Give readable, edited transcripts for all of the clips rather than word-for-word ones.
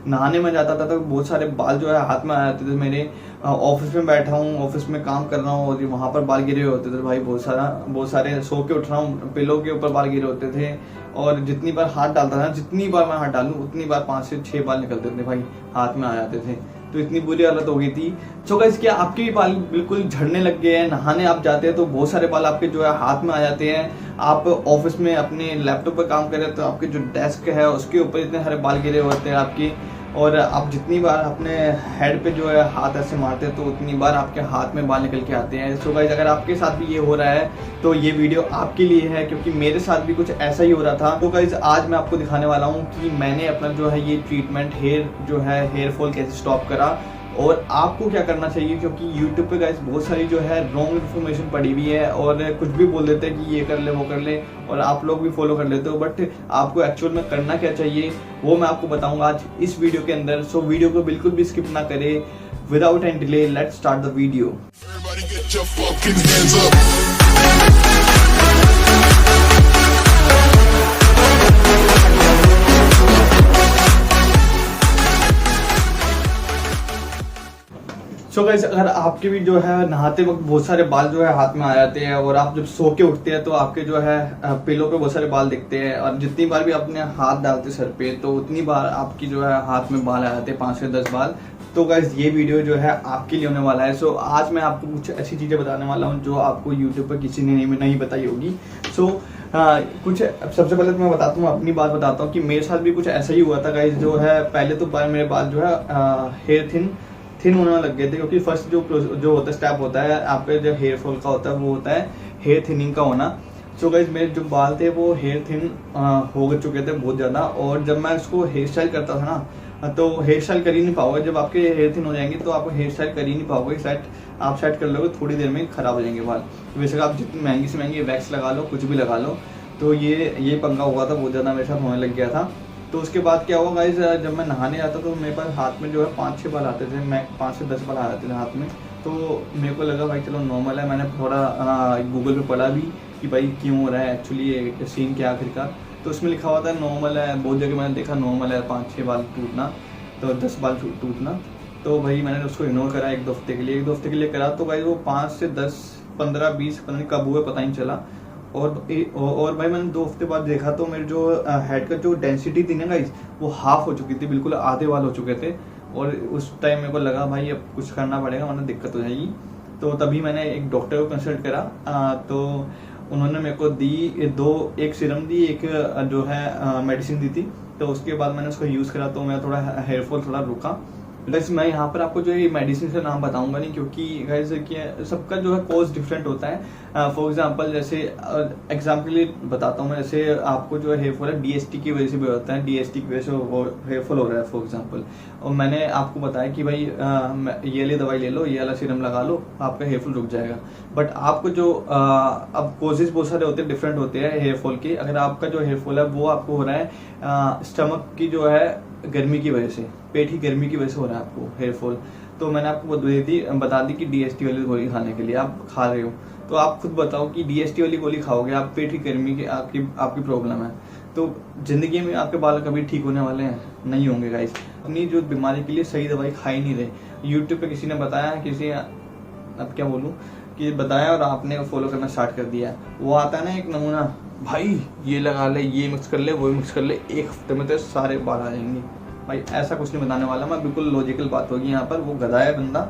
नहाने में जाता था तो बहुत सारे बाल जो है हाथ में आ जाते थे मेरे। ऑफिस में बैठा हूँ, ऑफिस में काम कर रहा हूँ और वहाँ पर बाल गिरे होते थे भाई, बहुत सारे सो के उठ रहा हूँ, पिलो के ऊपर बाल गिरे होते थे। और जितनी बार हाथ डालता था, जितनी बार मैं हाथ डालूं उतनी बार 5 से 6 बाल निकलते थे भाई, हाथ में आ जाते थे। तो इतनी बुरी हालत हो गई थी। सो गाइस, क्या आपके भी बाल बिल्कुल झड़ने लग गए हैं? नहाने आप जाते हैं तो बहुत सारे बाल आपके जो है हाथ में आ जाते हैं। आप ऑफिस में अपने लैपटॉप पर काम कर रहे हैं तो आपके जो डेस्क है उसके ऊपर इतने सारे बाल गिरे होते हैं आपकी। और आप जितनी बार अपने हेड पे जो है हाथ ऐसे मारते हैं तो उतनी बार आपके हाथ में बाल निकल के आते हैं। सो गाइस, अगर आपके साथ भी ये हो रहा है तो ये वीडियो आपके लिए है, क्योंकि मेरे साथ भी कुछ ऐसा ही हो रहा था। तो गाइस, आज मैं आपको दिखाने वाला हूँ कि मैंने अपना जो है ये ट्रीटमेंट हेयर फॉल कैसे स्टॉप करा और आपको क्या करना चाहिए। क्योंकि यूट्यूब पे गाइस बहुत सारी जो है रॉन्ग इन्फॉर्मेशन पड़ी हुई है और कुछ भी बोल देते हैं कि ये कर ले वो कर ले, और आप लोग भी फॉलो कर लेते हो। बट आपको एक्चुअल में करना क्या चाहिए वो मैं आपको बताऊंगा आज इस वीडियो के अंदर। सो वीडियो को बिल्कुल भी स्किप ना करें। Without any delay let's start the video. So guys, अगर आपके भी जो है नहाते वक्त बहुत सारे बाल जो है हाथ में आ जाते हैं और आप जब सो के उठते हैं तो आपके जो है पिलो पे बहुत सारे बाल दिखते हैं, और जितनी बार भी अपने हाथ डालते सर पे तो उतनी बार आपकी जो है हाथ में बाल आ जाते हैं, 5 से 10 बाल। तो गाइस, ये वीडियो जो है आपके लिए होने वाला है। सो आज मैं आपको कुछ ऐसी चीज़ें बताने वाला हूँ जो आपको यूट्यूब पर किसी ने नहीं बताई होगी। सो कुछ सबसे पहले तो मैं बताता हूँ, अपनी बात बताता हूँ कि मेरे साथ भी कुछ ऐसा ही हुआ था गाइस। जो है पहले तो मेरे बाल जो है हेयर थिन होने लग गए थे, क्योंकि फर्स्ट जो होता है स्टेप होता है आपके जो हेयर फॉल का होता है वो होता है हेयर थिनिंग का होना। सो गाइस, मेरे जो बाल थे वो हेयर थिन हो चुके थे बहुत ज़्यादा, और जब मैं उसको हेयर स्टाइल करता था ना तो हेयर स्टाइल कर ही नहीं पाओगे। जब आपके हेयर थिन हो जाएंगे तो आप हेयर स्टाइल कर ही नहीं पाओगे। आप सेट कर लोगे, थोड़ी देर में खराब हो जाएंगे बाल। वैसे आप जितनी महंगी से महंगी वैक्स लगा लो, कुछ भी लगा लो। तो ये पंगा हुआ था, बहुत ज़्यादा मेरे साथ होने लग गया था। तो उसके बाद क्या हुआ गाइस, जब मैं नहाने जाता तो मेरे पास हाथ में जो है 5-6 बाल आते थे, मैं 5 से 10 बाल आ जाते थे हाथ में। तो मेरे को लगा भाई चलो नॉर्मल है। मैंने थोड़ा गूगल पे पढ़ा भी कि भाई क्यों हो रहा है एक्चुअली, ये सीन क्या आखिरकार। तो उसमें लिखा हुआ था नॉर्मल है, बहुत जगह मैंने देखा नॉर्मल है 5-6 बाल टूटना, तो 10 बाल टूटना। तो भाई मैंने उसको इग्नोर करा एक दो हफ्ते के लिए करा। तो भाई वो 5 से 10, 15, 20 पता नहीं कब हुए, पता नहीं चला। और भाई मैंने 2 हफ्ते बाद देखा तो मेरे जो हेड का जो डेंसिटी थी ना गाइस, वो हाफ हो चुकी थी, बिल्कुल आधे बाल हो चुके थे। और उस टाइम मेरे को लगा भाई अब कुछ करना पड़ेगा वरना दिक्कत हो जाएगी। तो तभी मैंने एक डॉक्टर को कंसल्ट करा। तो उन्होंने मेरे को एक सीरम दी, एक जो है मेडिसिन दी थी। तो उसके बाद मैंने उसको यूज़ करा तो मेरा थोड़ा हेयर फॉल थोड़ा रुका। गाइस, मैं यहाँ पर आपको जो है मेडिसिन का नाम बताऊंगा नहीं, क्योंकि गाइस सबका जो है कोर्स डिफरेंट होता है। फॉर एग्जांपल जैसे एग्जाम्पल के लिए बताता हूँ मैं, जैसे आपको जो है हेयर फॉल है डीएसटी की वजह से भी होता है, डीएसटी की वजह से हेयर फॉल हो रहा है फॉर एग्जांपल। और मैंने आपको बताया कि भाई ये वाली दवाई ले लो, ये वाला सीरम लगा लो, आपका हेयर फॉल रुक जाएगा। बट आपको जो अब कोजेज बहुत सारे होते हैं, डिफरेंट होते हैं हेयर फॉल के। अगर आपका जो हेयर फॉल है वो आपको हो रहा है स्टमक की जो है गर्मी की वजह से, पेट की गर्मी की वजह से हो रहा है आपको हेयर फॉल, तो मैंने आपको बता दी कि डीएसटी वाली गोली खाने के लिए आप खा रहे हो। तो आप खुद बताओ कि डीएसटी वाली गोली खाओगे, आप पेट की गर्मी की आपकी प्रॉब्लम है, तो जिंदगी में आपके बाल कभी ठीक होने वाले हैं नहीं होंगे गाइस। अपनी जो बीमारी के लिए सही दवाई खा ही नहीं रहे। यूट्यूब पे किसी ने बताया, अब क्या बोलूँ कि बताया और आपने फॉलो करना स्टार्ट कर दिया। वो आता है ना एक नमूना, भाई ये लगा ले, ये मिक्स कर ले, वो मिक्स कर ले, एक हफ्ते में तो सारे बाल आ जाएंगे। भाई ऐसा कुछ नहीं बताने वाला मैं, बिल्कुल लॉजिकल बात होगी यहाँ पर। वो गधा है बंदा।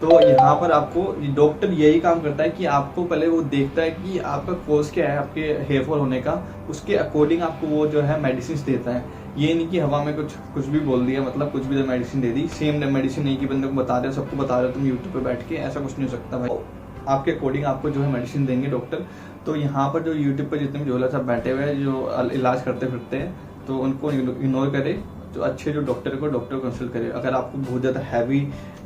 तो यहाँ पर आपको डॉक्टर यही काम करता है कि आपको पहले वो देखता है कि आपका कोर्स क्या है आपके हेयर फॉल होने का, उसके अकॉर्डिंग आपको वो जो है मेडिसिन देता है। ये नहीं कि हवा में कुछ भी बोल दिया, मतलब कुछ भी मेडिसिन दे दी। सेम मेडिसिन नहीं कि बंदे को बता रहे हो, सबको बता रहे हो तुम यूट्यूब पे बैठ के, ऐसा कुछ नहीं हो सकता भाई। आपके अकॉर्डिंग आपको जो है मेडिसिन देंगे डॉक्टर। तो यहाँ पर जो यूट्यूब पर जितने भी झोला सब बैठे हुए हैं जो इलाज करते फिरते हैं, तो उनको इग्नोर करे। जो अच्छे जो डॉक्टर को कंसल्ट करे। अगर आपको बहुत ज़्यादा हैवी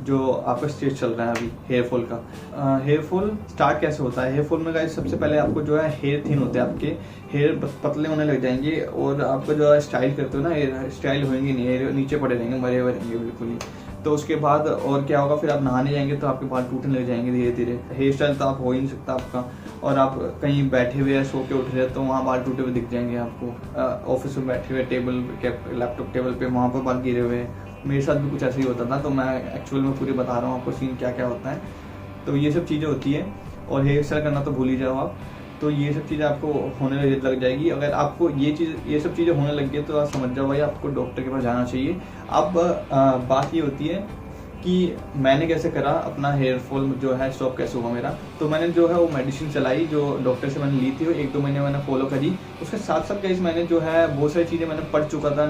जो आपका स्टेज चल रहा है अभी हेयर फॉल का, हेयर फॉल स्टार्ट कैसे होता है? हेयर फॉल में गाइस सबसे पहले आपको जो है हेयर थिन होते हैं आपके। हेयर पतले होने लग जाएंगे और आपका जो स्टाइल करते हो ना हेयर स्टाइल होंगे नहीं, हेयर नीचे पड़े रहेंगे, मरे हुए रहेंगे बिल्कुल ही। तो उसके बाद और क्या होगा, फिर आप नहाने जाएंगे तो आपके बाल टूटने लग जाएंगे धीरे धीरे। हेयर स्टाइल तो आप हो ही नहीं सकता आपका, और आप कहीं बैठे हुए हैं सो के उठ रहे हैं तो वहाँ बाल टूटे हुए दिख जाएंगे आपको। ऑफिस में बैठे हुए टेबल लैपटॉप टेबल पे वहाँ पर बाल गिरे हुए हैं। मेरे साथ भी कुछ ऐसे ही होता था, तो मैं एक्चुअल में पूरी बता रहा हूँ आपको सीन क्या क्या होता है। तो ये सब चीज़ें होती है, और हेयर स्टाइल करना तो भूल ही जाओ आप। तो ये सब चीज़ें आपको होने लग जाएगी। अगर आपको ये सब चीज़ें होने लग गई तो आप समझ जाओ भाई आपको डॉक्टर के पास जाना चाहिए। अब बात ये होती है कि मैंने कैसे करा, अपना हेयर फॉल जो है स्टॉप कैसे हुआ मेरा। तो मैंने जो है वो मेडिसिन चलाई जो डॉक्टर से मैंने ली थी, वो 1-2 महीने मैंने फॉलो करी। उसके साथ साथ गाइस मैंने जो है बहुत सारी चीज़ें मैंने पढ़ चुका था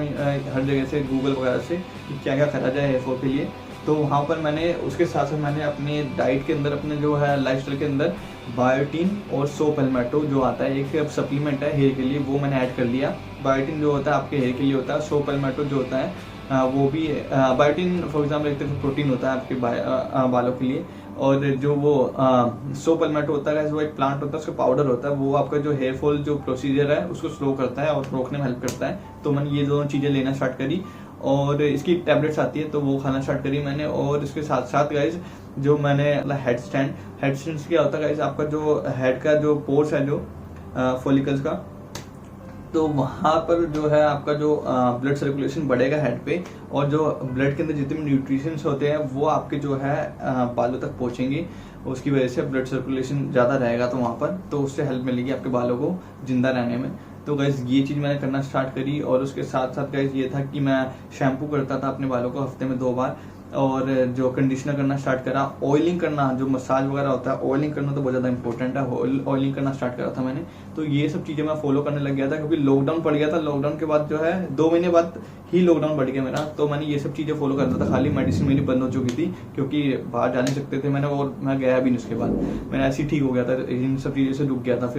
हर जगह से, गूगल वगैरह से, कि क्या क्या करा जाए हेयर फॉल के लिए। तो वहाँ पर मैंने उसके साथ साथ मैंने अपने डाइट के अंदर, अपने जो है लाइफस्टाइल के अंदर बायोटीन और सो पल्मेटो जो आता है एक सप्लीमेंट है हेयर के लिए, वो मैंने ऐड कर लिया। बायोटीन जो होता है आपके हेयर के लिए होता है, सो पल्मेटो जो होता है वो भी। बायोटीन फॉर एग्जाम्पल एक तरह का प्रोटीन होता है आपके बालों के लिए, और जो वो सो पल्मेटो होता है वो एक प्लांट होता है, उसका पाउडर होता है, वो आपका जो हेयर फॉल जो प्रोसीजर है उसको स्लो करता है और रोकने में हेल्प करता है। तो मैंने ये दोनों चीज़ें लेना स्टार्ट करी, और इसकी टैबलेट्स आती है तो वो खाना स्टार्ट करी मैंने। और इसके साथ साथ गाइज जो मैंने हेड स्टैंड क्या होता है गाइज, आपका जो हेड का जो पोर्स है जो फॉलिकल्स का, तो वहाँ पर जो है आपका जो ब्लड सर्कुलेशन बढ़ेगा हेड पे, और जो ब्लड के अंदर जितने भी न्यूट्रिशंस होते हैं वो आपके जो है बालों तक पहुँचेंगे। उसकी वजह से ब्लड सर्कुलेशन ज़्यादा रहेगा तो वहाँ पर, तो उससे हेल्प मिलेगी आपके बालों को जिंदा रहने में। तो गैस ये चीज़ मैंने करना स्टार्ट करी। और उसके साथ साथ गैस ये था कि मैं शैम्पू करता था अपने बालों को हफ्ते में 2 बार, और जो कंडीशनर करना स्टार्ट करा। ऑयलिंग करना, जो मसाज वगैरह होता है ऑयलिंग करना तो बहुत ज़्यादा इंपॉर्टेंट है, ऑयलिंग करना स्टार्ट करा था मैंने। तो ये सब चीज़ें मैं फॉलो करने लग गया था, क्योंकि लॉकडाउन पड़ गया था। लॉकडाउन के बाद जो है 2 महीने बाद ही लॉकडाउन बढ़ गया मेरा, तो मैंने ये सब चीज़ें फॉलो करता था। खाली मेडिसिन मेरी बंद हो चुकी थी क्योंकि बाहर जा नहीं सकते थे मैंने, और मैं गया भी नहीं उसके बाद, मैंने ऐसे ही ठीक हो गया था, इन सब चीज़ों से रुक गया था।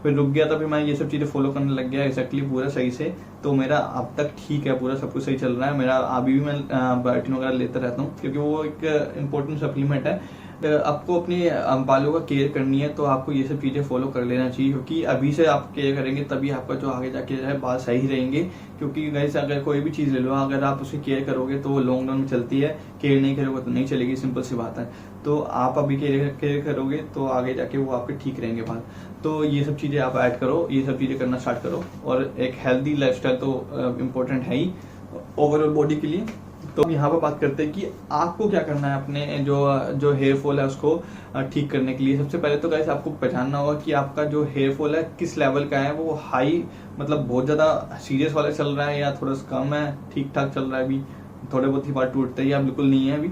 फिर रुक गया था, फिर मैं ये सब चीज़ें फॉलो करने लग गया एक्जैक्टली पूरा सही से। तो मेरा अब तक ठीक है, पूरा सब कुछ सही चल रहा है मेरा। अभी भी मैं बायोटीन वगैरह लेता रहता हूँ क्योंकि वो एक इम्पोर्टेंट सप्लीमेंट है। आपको अपने बालों का केयर करनी है तो आपको ये सब चीज़ें फॉलो कर लेना चाहिए, क्योंकि अभी से आप केयर करेंगे तभी आपका जो आगे जाके जो है बाल सही रहेंगे। क्योंकि गाइस अगर कोई भी चीज़ ले लो, अगर आप उसकी केयर करोगे तो वो लॉन्ग रन में चलती है, केयर नहीं करोगे तो नहीं चलेगी, सिंपल सी बात है। तो आप अभी केयर करोगे तो आगे जाके वो आपके ठीक रहेंगे बाल। तो ये सब चीज़ें आप ऐड करो, ये सब चीज़ें करना स्टार्ट करो। और एक हेल्दी लाइफस्टाइल तो इम्पोर्टेंट है ही ओवरऑल बॉडी के लिए। तो यहाँ पर बात करते हैं कि आपको क्या करना है अपने जो हेयर फॉल है उसको ठीक करने के लिए। सबसे पहले तो गाइस आपको पहचानना होगा कि आपका जो हेयर फॉल है किस लेवल का है। वो हाई मतलब बहुत ज़्यादा सीरियस वाला चल रहा है, या थोड़ा सा कम है, ठीक ठाक चल रहा है, अभी थोड़े बहुत ही बाल टूटते हैं, या बिल्कुल नहीं है अभी।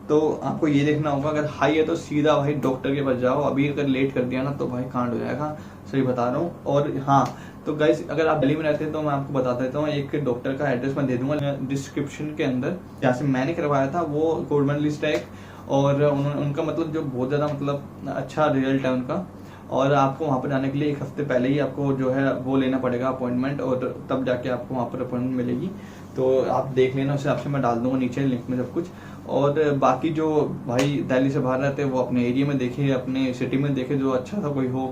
तो आपको ये देखना होगा, अगर हाई है तो सीधा भाई डॉक्टर के पास जाओ। अभी अगर लेट कर दिया ना तो भाई कांड हो जाएगा, सही बता रहा हूँ। और हाँ, तो गाइस अगर आप दिल्ली में रहते हैं तो मैं आपको बता देता हूँ, एक डॉक्टर का एड्रेस मैं दे दूंगा डिस्क्रिप्शन के अंदर। जहाँ से मैंने करवाया था वो गवर्नमेंट लिस्ट है, और उनका मतलब जो बहुत ज़्यादा मतलब अच्छा रिजल्ट है उनका। और आपको वहाँ पर जाने के लिए 1 हफ्ते पहले ही आपको जो है वो लेना पड़ेगा अपॉइंटमेंट, और तब जाके आपको वहाँ पर अपॉइंटमेंट मिलेगी। तो आप देख लेना, उस हिसाब से मैं डाल दूंगा नीचे लिंक में सब कुछ। और बाकी जो भाई दिल्ली से बाहर रहते हैं वो अपने एरिया में देखे, अपने सिटी में देखे, जो अच्छा सा कोई हो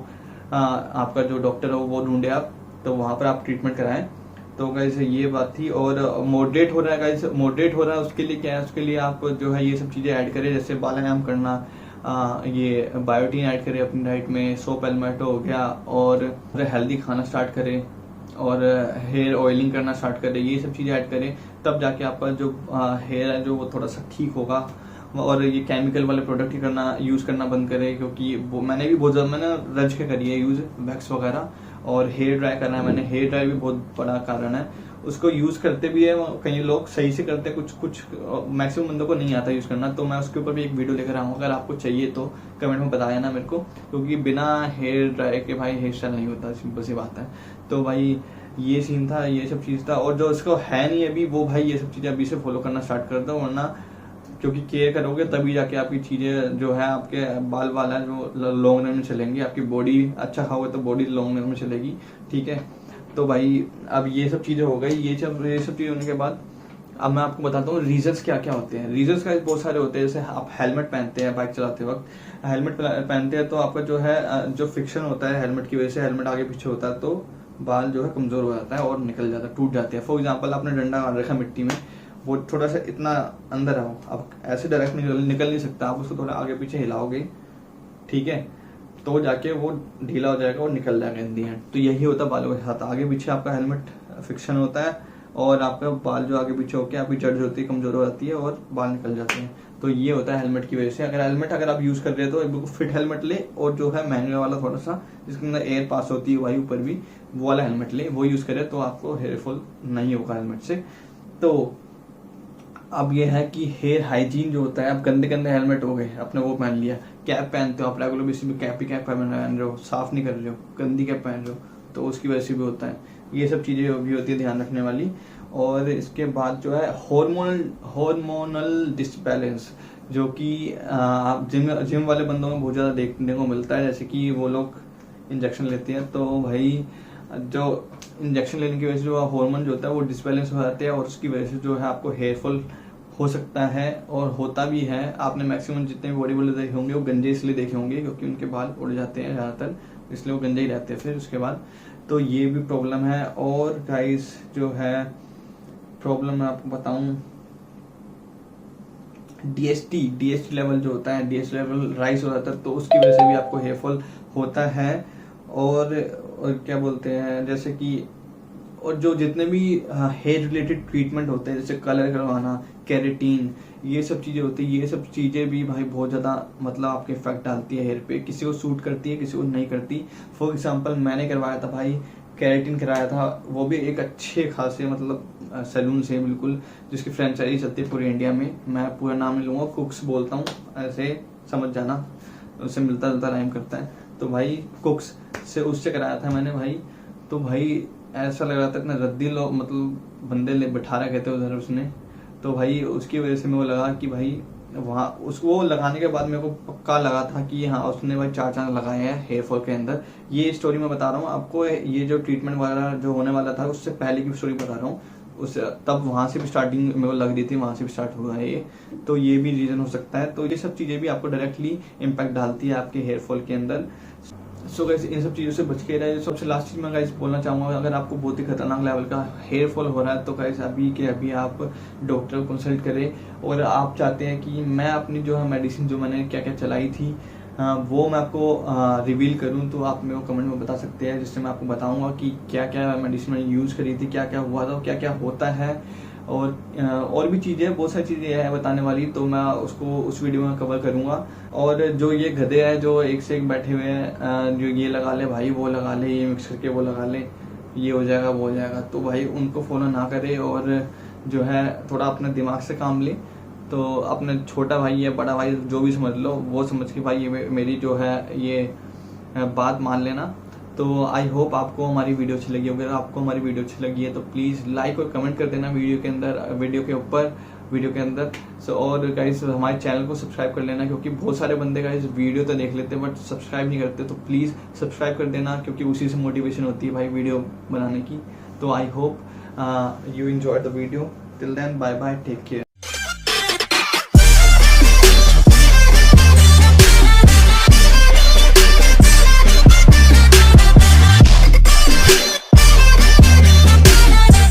आपका जो डॉक्टर हो वो ढूंढे आप, तो वहाँ पर आप ट्रीटमेंट कराएं। तो गाइस ये बात थी। और मॉडरेट हो रहा है गाइस, मॉडरेट हो रहा है उसके लिए क्या है, उसके लिए आप जो है ये सब चीज़ें ऐड करें, जैसे बालायाम करना, ये बायोटीन ऐड करें अपनी डाइट में, सो पल्मेटो हो गया, और हेल्दी खाना स्टार्ट करें, और हेयर ऑयलिंग करना स्टार्ट करें। ये सब चीज़ें ऐड करें, तब जाके आपका जो हेयर है जो वो थोड़ा सा ठीक होगा। और ये केमिकल वाले प्रोडक्ट ही यूज़ करना बंद करें, क्योंकि वो मैंने भी बहुत ज़्यादा मैंने रज के करी है यूज़, वैक्स वगैरह। और हेयर ड्राई करना है मैंने, हेयर ड्राई भी बहुत बड़ा कारण है। उसको यूज़ करते भी है कई लोग सही से करते हैं, कुछ मैक्सिमम बंदों को नहीं आता यूज़ करना। तो मैं उसके ऊपर भी एक वीडियो लेकर आऊँगा, अगर आपको चाहिए तो कमेंट में बताया ना मेरे को, क्योंकि बिना हेयर ड्राई के भाई हेयर स्टाइल नहीं होता, सिंपल सी बात है। तो भाई ये सीन था, ये सब चीज़ था। और जो उसको है नहीं अभी, वो भाई ये सब चीज़ें अभी से फॉलो करना स्टार्ट कर दो, वरना क्योंकि केयर करोगे तभी जाके आपकी चीज़ें जो है, आपके बाल है जो लॉन्ग रन में चलेंगे। आपकी बॉडी अच्छा खाओगे तो बॉडी लॉन्ग रन में चलेगी, ठीक है। तो भाई अब ये सब चीज़ें हो गई। ये सब चीज़ें होने के बाद अब मैं आपको बताता हूँ रीजंस क्या क्या होते हैं। रीजंस का बहुत सारे होते हैं, जैसे आप हेलमेट पहनते हैं बाइक चलाते वक्त, हेलमेट पहनते हैं तो आपका जो है जो फ्रिक्शन होता है हेलमेट की वजह से, हेलमेट आगे पीछे होता है तो बाल जो है कमज़ोर हो जाता है और निकल जाता है, टूट जाते हैं। फॉर एग्जांपल आपने डंडा गाड़ रखा मिट्टी में, वो थोड़ा सा इतना अंदर आओ, अब ऐसे डायरेक्ट निकल नहीं सकता, आप उसको थोड़ा आगे पीछे हिलाओगे, ठीक है, तो जाके वो ढीला हो जाएगा और निकल जाएगा इन दी एंड। तो यही होता है बालों के साथ, आगे पीछे आपका हेलमेट फिक्शन होता है और आपका बाल जो आगे पीछे होकर आपकी जड़ जो होती है कमज़ोर हो जाती है और बाल निकल जाते हैं। तो ये होता है हेलमेट की वजह से। अगर आप यूज़ कर रहे हो तो बिल्कुल फिट हेलमेट ले, और जो है महंगा वाला थोड़ा सा जिसके अंदर एयर पास होती है वायु पर भी, वो वाला हेलमेट ले, वो यूज़ करें तो आपको हेयर फॉल नहीं होगा हेलमेट से। तो अब ये है कि हेयर हाइजीन जो होता है, अब गंदे गंदे हेलमेट हो गए, आपने वो पहन लिया, कैप पहनते हो आप रेगुलर बेसिस में, कैप ही कैप पहन रहे हो, साफ नहीं कर रहे हो, गंदी कैप पहन रहे हो, तो उसकी वजह से भी होता है। ये सब चीज़ें भी होती है ध्यान रखने वाली। और इसके बाद जो है हार्मोनल डिसबैलेंस, जो कि आप जिम वाले बंदों में बहुत ज़्यादा देखने को मिलता है। जैसे कि वो लोग इंजेक्शन लेते हैं, तो भाई जो इंजेक्शन लेने की वजह से जो हार्मोन जो होता है वो डिसबैलेंस हो जाते हैं, और उसकी वजह से जो है आपको हेयर फॉल हो सकता है और होता भी है। आपने मैक्सिमम जितने भी बॉडी बिल्डर देखे होंगे वो गंजे इसलिए देखे होंगे क्योंकि उनके बाल उड़ जाते हैं ज़्यादातर, इसलिए वो गंजे ही रहते हैं फिर उसके बाद। तो ये भी प्रॉब्लम है। और गाइस जो है प्रॉब्लम मैं आपको बताऊं, डीएसटी लेवल जो होता है, डीएसटी लेवल राइज हो जाता है, तो उसकी वजह से भी आपको हेयर फॉल होता है। और क्या बोलते हैं, जैसे कि और जो जितने भी हेयर रिलेटेड ट्रीटमेंट होते हैं, जैसे कलर करवाना, केराटिन, ये सब चीज़ें होती है, ये सब चीज़ें भी भाई बहुत ज़्यादा मतलब आपके इफेक्ट डालती है हेयर पे। किसी को सूट करती है, किसी को नहीं करती। फॉर एग्जांपल मैंने करवाया था भाई, केराटिन कराया था, वो भी एक अच्छे खासे मतलब सैलून से, बिल्कुल जिसकी फ्रेंचाइजी चलती है पूरे इंडिया में। मैं पूरा नाम नहीं लूँगा, कुक्स बोलता हूँ, ऐसे समझ जाना, उससे मिलता जुलता राइम करता है। तो भाई कुक्स से उससे कराया था मैंने भाई। तो भाई ऐसा लग रहा था इतना रद्दी लोग मतलब बंदे ले बैठा रखे थे उधर उसने। तो भाई उसकी वजह से मेरे को लगा कि भाई वहाँ उसको लगाने के बाद मेरे को पक्का लगा था कि हाँ उसने भाई 4 चांद लगाए हैं हेयर फॉल के अंदर। ये स्टोरी मैं बता रहा हूँ आपको, ये जो ट्रीटमेंट वगैरह जो होने वाला था उससे पहले की स्टोरी बता रहा हूँ। उस तब वहाँ से भी स्टार्टिंग मेरे को लग रही थी, वहाँ से भी स्टार्ट हुआ है ये। तो ये भी रीज़न हो सकता है। तो ये सब चीज़ें भी आपको डायरेक्टली इम्पैक्ट डालती है आपके हेयर फॉल के अंदर। सो गाइस इन सब चीज़ों से बच के रहे। सबसे लास्ट चीज़ मैं गाइस बोलना चाहूँगा, अगर आपको बहुत ही खतरनाक लेवल का हेयर फॉल हो रहा है तो गाइस अभी के अभी आप डॉक्टर को कंसल्ट करें। और आप चाहते हैं कि मैं अपनी जो है मेडिसिन जो मैंने क्या क्या चलाई थी वो मैं आपको रिवील करूं, तो आप मेरे को कमेंट में बता सकते हैं, जिससे मैं आपको बताऊंगा कि क्या क्या मेडिसिन मैंने यूज़ करी थी, क्या क्या हुआ था, क्या क्या होता है। और भी चीज़ें, बहुत सारी चीज़ें हैं बताने वाली, तो मैं उसको उस वीडियो में कवर करूंगा। और जो ये गधे हैं जो एक से एक बैठे हुए हैं, जो ये लगा ले भाई, वो लगा ले, ये मिक्स करके वो लगा ले, ये हो जाएगा वो हो जाएगा, तो भाई उनको फॉलो ना करे और जो है थोड़ा अपने दिमाग से काम ले। तो अपने छोटा भाई या बड़ा भाई जो भी समझ लो, वो समझ के भाई ये मेरी जो है ये बात मान लेना। तो आई होप आपको हमारी वीडियो अच्छी लगी होगी। अगर आपको हमारी वीडियो अच्छी लगी है तो प्लीज़ लाइक और कमेंट कर देना वीडियो के अंदर, वीडियो के ऊपर, वीडियो के अंदर। सो और गाइस हमारे चैनल को सब्सक्राइब कर लेना, क्योंकि बहुत सारे बंदे गाइस वीडियो तो देख लेते हैं बट सब्सक्राइब नहीं करते। तो प्लीज़ सब्सक्राइब कर देना, क्योंकि उसी से मोटिवेशन होती है भाई वीडियो बनाने की। तो I hope you enjoy the video. Till then bye bye, take care.